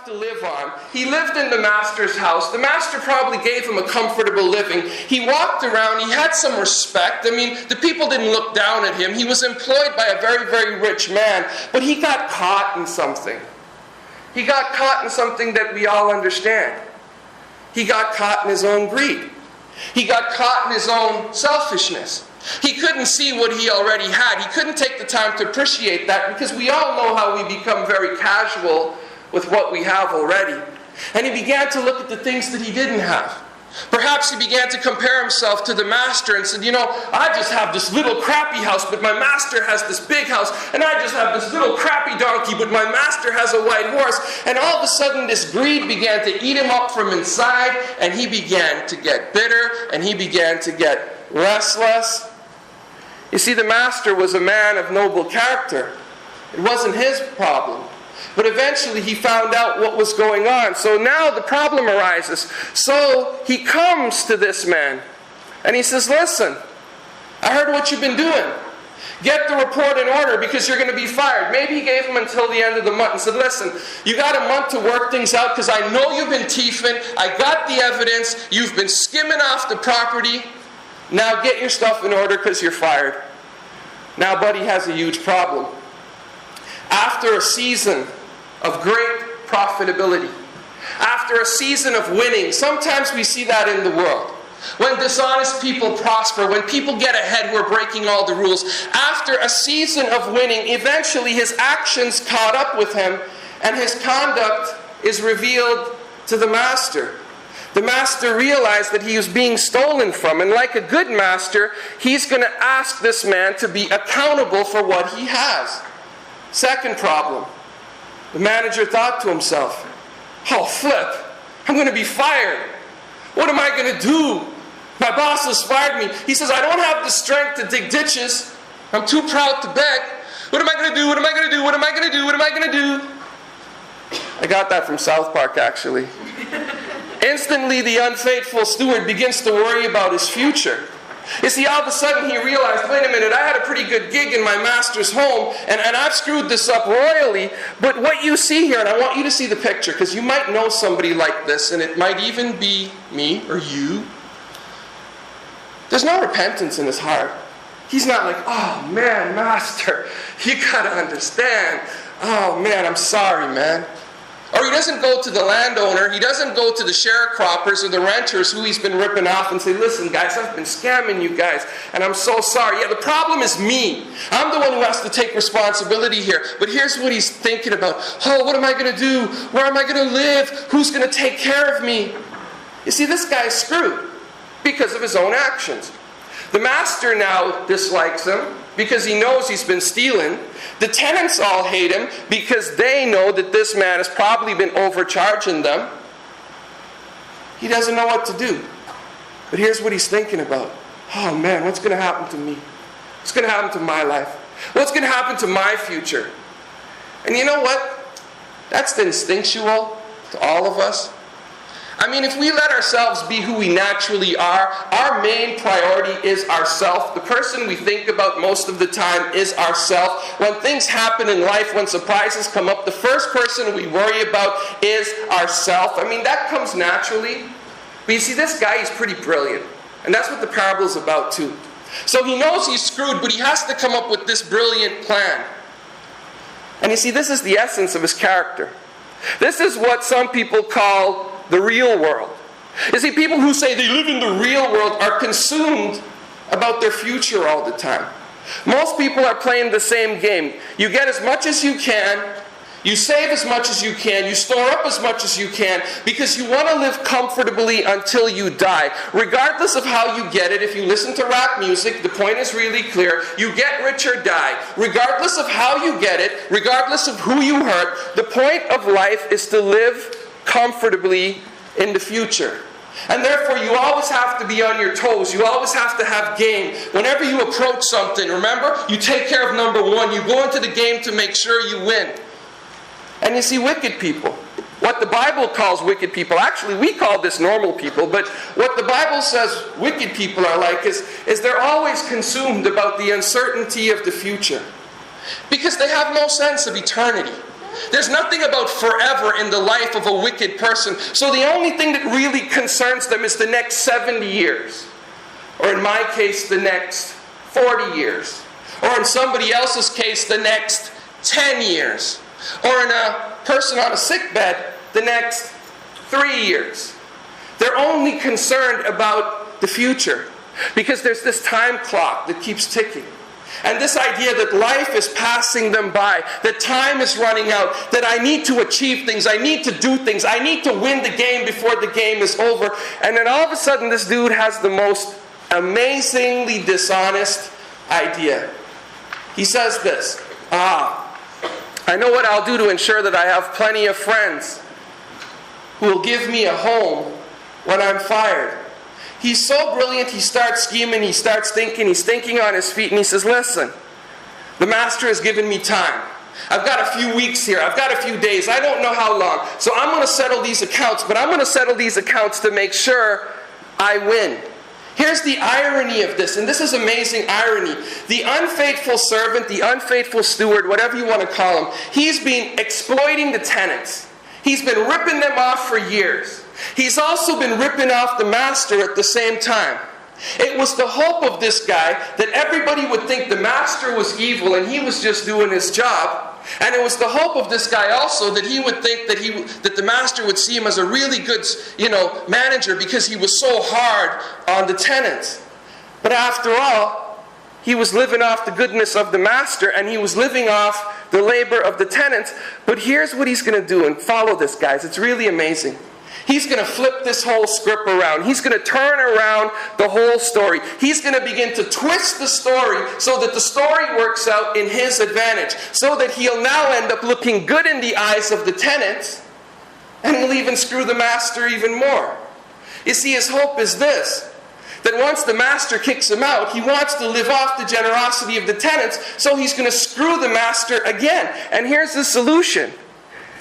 to live on. He lived in the master's house. The master probably gave him a comfortable living. He walked around. He had some respect. I mean, the people didn't look down at him. He was employed by a very, very rich man. But he got caught in something. He got caught in something that we all understand. He got caught in his own greed. He got caught in his own selfishness. He couldn't see what he already had. He couldn't take the time to appreciate that, because we all know how we become very casual with what we have already. And he began to look at the things that he didn't have. Perhaps he began to compare himself to the master and said, I just have this little crappy house, but my master has this big house. And I just have this little crappy donkey, but my master has a white horse. And all of a sudden this greed began to eat him up from inside, and he began to get bitter, and he began to get restless. You see, the master was a man of noble character. It wasn't his problem. But eventually he found out what was going on. So now the problem arises. So he comes to this man and he says, listen, I heard what you've been doing. Get the report in order, because you're going to be fired. Maybe he gave him until the end of the month and said, listen, you got a month to work things out, because I know you've been thieving. I got the evidence. You've been skimming off the property. Now get your stuff in order, because you're fired. Now Buddy has a huge problem. After a season of great profitability, after a season of winning, sometimes we see that in the world. When dishonest people prosper, when people get ahead who are breaking all the rules, after a season of winning, eventually his actions caught up with him, and his conduct is revealed to the master. The master realized that he was being stolen from, and like a good master, he's going to ask this man to be accountable for what he has. Second problem, the manager thought to himself, oh flip, I'm going to be fired. What am I going to do? My boss has fired me. He says, I don't have the strength to dig ditches. I'm too proud to beg. What am I going to do? What am I going to do? What am I going to do? What am I going to do? I got that from South Park, actually. Instantly, the unfaithful steward begins to worry about his future. You see, all of a sudden he realized, wait a minute, I had a pretty good gig in my master's home, and I've screwed this up royally. But what you see here, and I want you to see the picture, because you might know somebody like this, and it might even be me or you. There's no repentance in his heart. He's not like, oh man, master, you gotta understand. Oh man, I'm sorry, man. Or he doesn't go to the landowner, he doesn't go to the sharecroppers or the renters who he's been ripping off and say, listen guys, I've been scamming you guys, and I'm so sorry. Yeah, the problem is me. I'm the one who has to take responsibility here. But here's what he's thinking about. Oh, what am I going to do? Where am I going to live? Who's going to take care of me? You see, this guy's screwed because of his own actions. The master now dislikes him because he knows he's been stealing. The tenants all hate him because they know that this man has probably been overcharging them. He doesn't know what to do. But here's what he's thinking about. Oh man, what's going to happen to me? What's going to happen to my life? What's going to happen to my future? And you know what? That's instinctual to all of us. I mean, if we let ourselves be who we naturally are, our main priority is ourself. The person we think about most of the time is ourself. When things happen in life, when surprises come up, the first person we worry about is ourself. I mean, that comes naturally. But you see, this guy is pretty brilliant. And that's what the parable is about too. So he knows he's screwed, but he has to come up with this brilliant plan. And you see, this is the essence of his character. This is what some people call the real world. You see, people who say they live in the real world are consumed about their future all the time. Most people are playing the same game. You get as much as you can, you save as much as you can, you store up as much as you can, because you want to live comfortably until you die. Regardless of how you get it, if you listen to rap music, the point is really clear. You get rich or die. Regardless of how you get it, regardless of who you hurt, the point of life is to live comfortably in the future. And therefore you always have to be on your toes. You always have to have game. Whenever you approach something, remember, you take care of number one. You go into the game to make sure you win. And you see, wicked people, what the Bible calls wicked people, actually we call this normal people, but what the Bible says wicked people are like is they're always consumed about the uncertainty of the future. Because they have no sense of eternity. There's nothing about forever in the life of a wicked person. So the only thing that really concerns them is the next 70 years. Or in my case, the next 40 years. Or in somebody else's case, the next 10 years. Or in a person on a sick bed, the next 3 years. They're only concerned about the future. Because there's this time clock that keeps ticking. And this idea that life is passing them by, that time is running out, that I need to achieve things, I need to do things, I need to win the game before the game is over. And then all of a sudden this dude has the most amazingly dishonest idea. He says this, I know what I'll do to ensure that I have plenty of friends who will give me a home when I'm fired. He's so brilliant, he starts scheming, he starts thinking, he's thinking on his feet, and he says, listen, the master has given me time. I've got a few weeks here, I've got a few days, I don't know how long. So I'm going to settle these accounts, but I'm going to settle these accounts to make sure I win. Here's the irony of this, and this is amazing irony. The unfaithful servant, the unfaithful steward, whatever you want to call him, he's been exploiting the tenants. He's been ripping them off for years. He's also been ripping off the master at the same time. It was the hope of this guy that everybody would think the master was evil and he was just doing his job. And it was the hope of this guy also that he would think that the master would see him as a really good, manager because he was so hard on the tenants. But after all, he was living off the goodness of the master and he was living off the labor of the tenants. But here's what he's going to do, and follow this, guys. It's really amazing. He's going to flip this whole script around. He's going to turn around the whole story. He's going to begin to twist the story so that the story works out in his advantage. So that he'll now end up looking good in the eyes of the tenants, and he'll even screw the master even more. You see, his hope is this, that once the master kicks him out, he wants to live off the generosity of the tenants, so he's going to screw the master again. And here's the solution.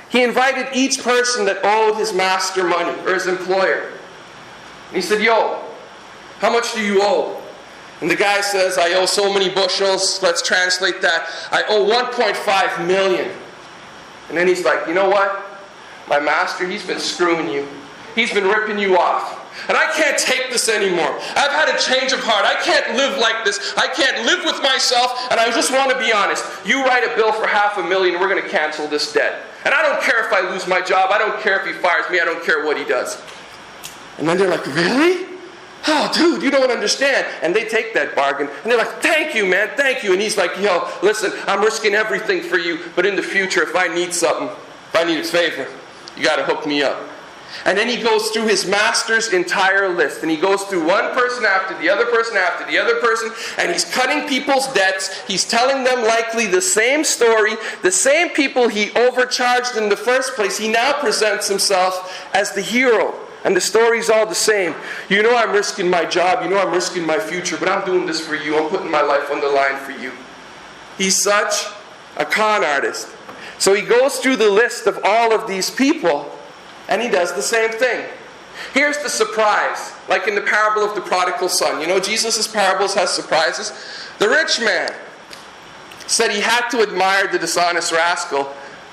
He invited each person that owed his master money, or his employer. And he said, yo, how much do you owe? And the guy says, I owe so many bushels. Let's translate that. I owe 1.5 million. And then he's like, you know what? My master, he's been screwing you. He's been ripping you off. And I can't take this anymore. I've had a change of heart. I can't live like this. I can't live with myself. And I just want to be honest. You write a bill for $500,000, we're going to cancel this debt. And I don't care if I lose my job. I don't care if he fires me. I don't care what he does. And then they're like, really? Oh, dude, you don't understand. And they take that bargain. And they're like, thank you, man, thank you. And he's like, yo, listen, I'm risking everything for you. But in the future, if I need something, if I need a favor, you got to hook me up. And then he goes through his master's entire list. And he goes through one person after the other person after the other person. And he's cutting people's debts. He's telling them likely the same story. The same people he overcharged in the first place. He now presents himself as the hero. And the story's all the same. You know I'm risking my job. You know I'm risking my future. But I'm doing this for you. I'm putting my life on the line for you. He's such a con artist. So he goes through the list of all of these people. And he does the same thing. Here's the surprise, like in the parable of the prodigal son. You know, Jesus' parables has surprises. The rich man said he had to admire the dishonest rascal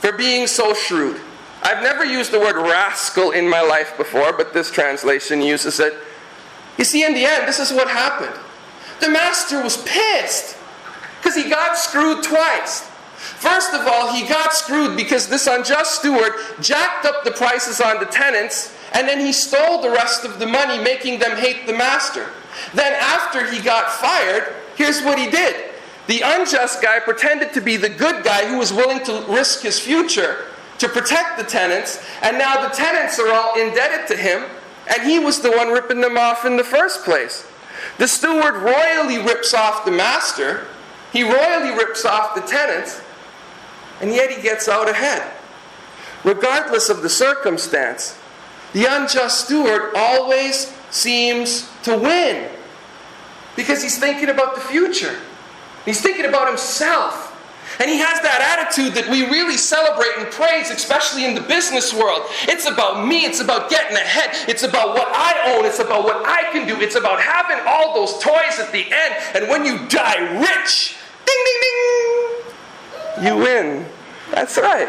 for being so shrewd. I've never used the word rascal in my life before, but this translation uses it. You see, in the end, this is what happened. The master was pissed because he got screwed twice. First of all, he got screwed because this unjust steward jacked up the prices on the tenants, and then he stole the rest of the money, making them hate the master. Then after he got fired, here's what he did. The unjust guy pretended to be the good guy who was willing to risk his future to protect the tenants, and now the tenants are all indebted to him, and he was the one ripping them off in the first place. The steward royally rips off the master, he royally rips off the tenants, and yet he gets out ahead. Regardless of the circumstance, the unjust steward always seems to win because he's thinking about the future. He's thinking about himself. And he has that attitude that we really celebrate and praise, especially in the business world. It's about me. It's about getting ahead. It's about what I own. It's about what I can do. It's about having all those toys at the end. And when you die rich, ding, ding, ding, you win. That's right.